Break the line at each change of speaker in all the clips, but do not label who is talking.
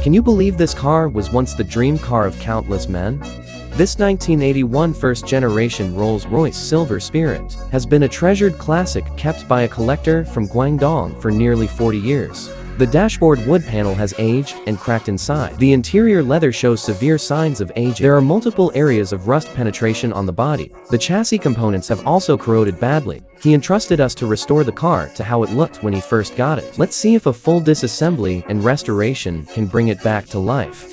Can you believe this car was once the dream car of countless men? This 1981 first-generation Rolls-Royce Silver Spirit has been a treasured classic kept by a collector from Guangdong for nearly 40 years. The dashboard wood panel has aged and cracked inside. The interior leather shows severe signs of aging. There are multiple areas of rust penetration on the body. The chassis components have also corroded badly. He entrusted us to restore the car to how it looked when he first got it. Let's see if a full disassembly and restoration can bring it back to life.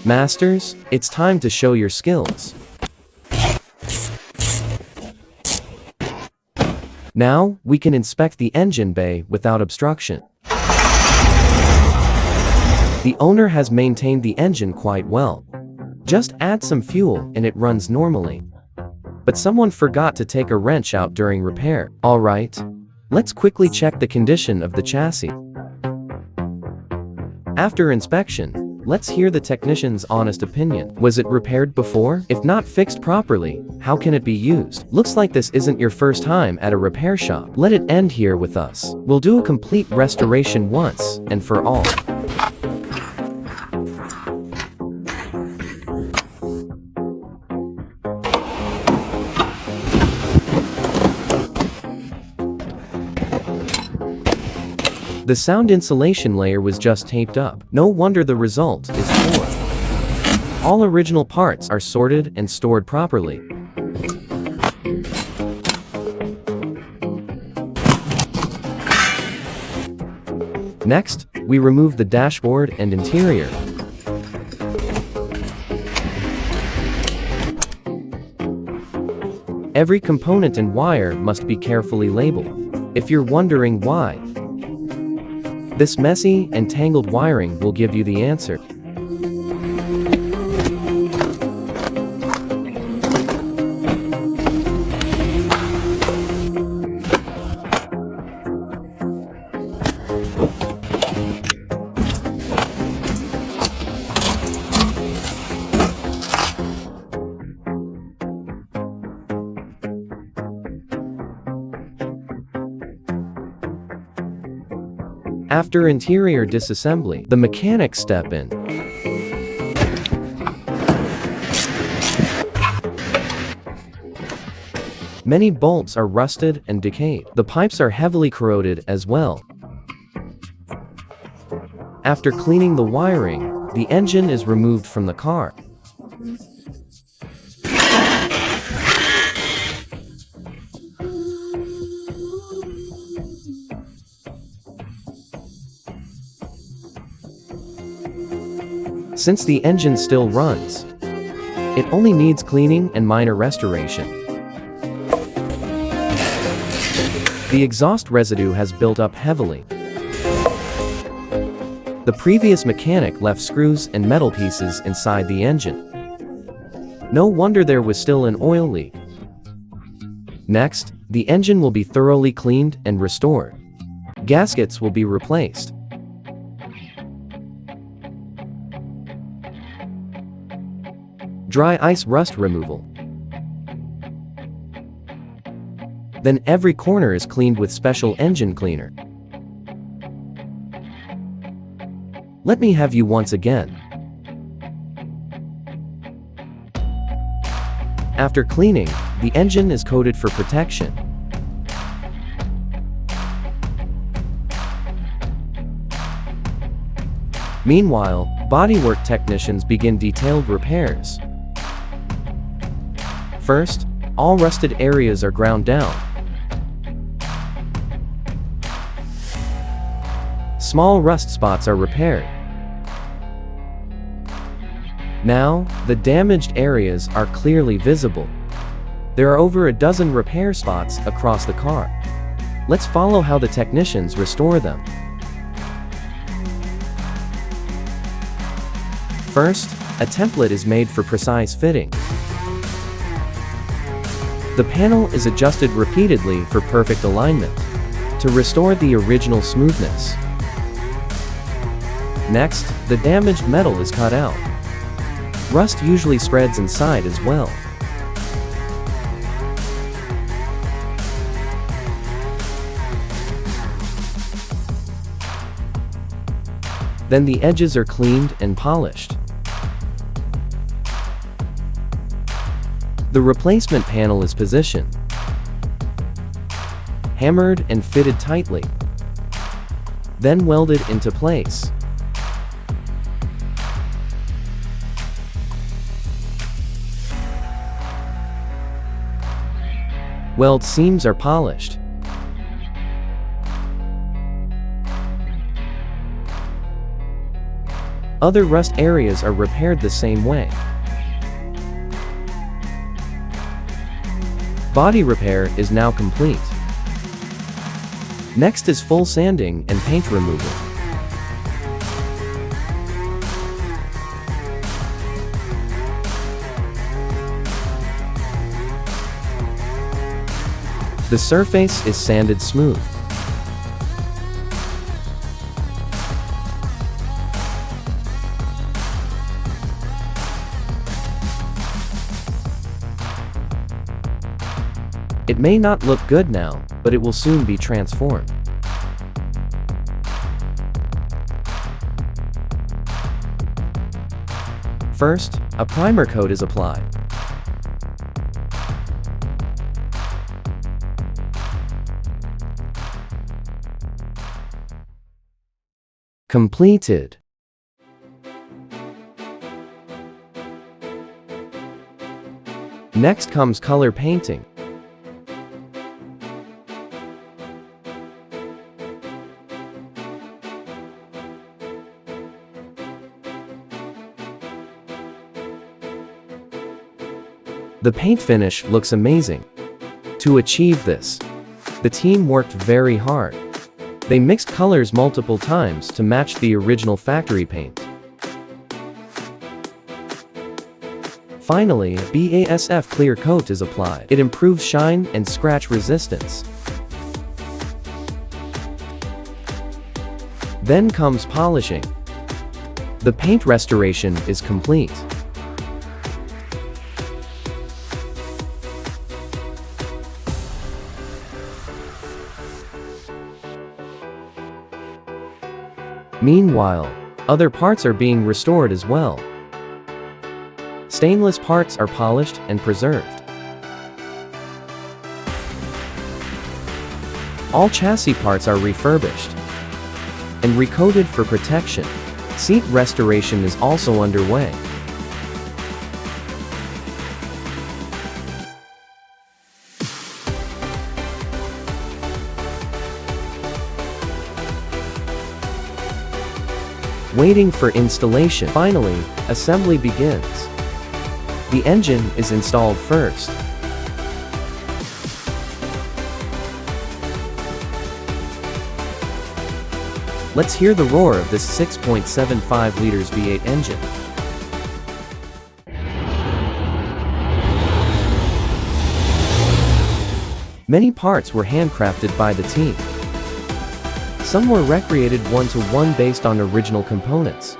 Masters, it's time to show your skills. Now, we can inspect the engine bay without obstruction. The owner has maintained the engine quite well. Just add some fuel and it runs normally. But someone forgot to take a wrench out during repair. Alright, let's quickly check the condition of the chassis. After inspection, let's hear the technician's honest opinion. Was it repaired before? If not fixed properly, how can it be used? Looks like this isn't your first time at a repair shop. Let it end here with us. We'll do a complete restoration once and for all. The sound insulation layer was just taped up. No wonder the result is poor. All original parts are sorted and stored properly. Next, we remove the dashboard and interior. Every component and wire must be carefully labeled. If you're wondering why, this messy and tangled wiring will give you the answer. After interior disassembly, the mechanics step in. Many bolts are rusted and decayed. The pipes are heavily corroded as well. After cleaning the wiring, the engine is removed from the car. Since the engine still runs, it only needs cleaning and minor restoration. The exhaust residue has built up heavily. The previous mechanic left screws and metal pieces inside the engine. No wonder there was still an oil leak. Next, the engine will be thoroughly cleaned and restored. Gaskets will be replaced. Dry ice rust removal. Then every corner is cleaned with special engine cleaner. Let me have you once again. After cleaning, the engine is coated for protection. Meanwhile, bodywork technicians begin detailed repairs. First, all rusted areas are ground down. Small rust spots are repaired. Now, the damaged areas are clearly visible. There are over a dozen repair spots across the car. Let's follow how the technicians restore them. First, a template is made for precise fitting. The panel is adjusted repeatedly for perfect alignment to restore the original smoothness. Next, the damaged metal is cut out. Rust usually spreads inside as well. Then the edges are cleaned and polished. The replacement panel is positioned, hammered and fitted tightly, then welded into place. Weld seams are polished. Other rust areas are repaired the same way. Body repair is now complete. Next is full sanding and paint removal. The surface is sanded smooth. It may not look good now, but it will soon be transformed. First, a primer coat is applied. Completed. Next comes color painting. The paint finish looks amazing. To achieve this, the team worked very hard. They mixed colors multiple times to match the original factory paint. Finally, BASF clear coat is applied. It improves shine and scratch resistance. Then comes polishing. The paint restoration is complete. Meanwhile, other parts are being restored as well. Stainless parts are polished and preserved. All chassis parts are refurbished and recoated for protection. Seat restoration is also underway. Waiting for installation. Finally, assembly begins. The engine is installed first. Let's hear the roar of this 6.75 liters V8 engine. Many parts were handcrafted by the team. Some were recreated one-to-one based on original components.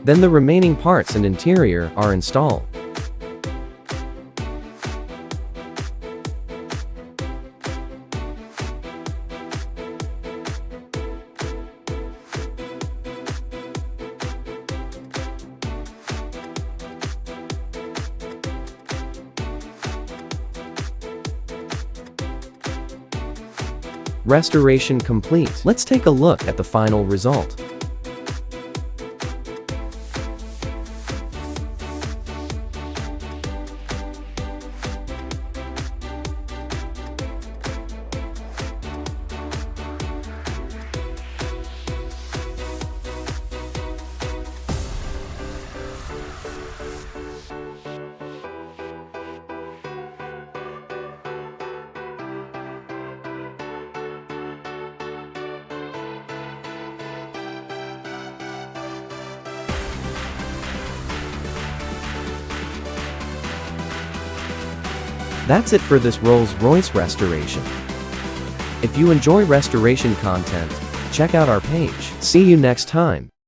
Then the remaining parts and interior are installed. Restoration complete. Let's take a look at the final result. That's it for this Rolls-Royce restoration. If you enjoy restoration content, check out our page. See you next time.